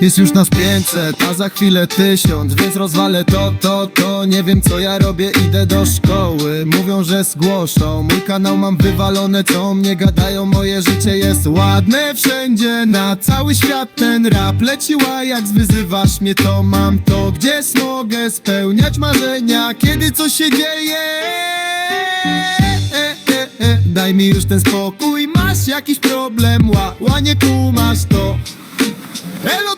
Jest już nas 500, a za chwilę 1000, więc rozwalę to. Nie wiem co ja robię, idę do szkoły. Mówią, że zgłoszą, mój kanał mam wywalone. Co mnie gadają, moje życie jest ładne. Wszędzie na cały świat ten rap leciła. Jak zwyzywasz mnie, to mam to. Gdzie mogę spełniać marzenia, kiedy coś się dzieje? Daj mi już ten spokój, masz jakiś problem, nie kumasz to. Elo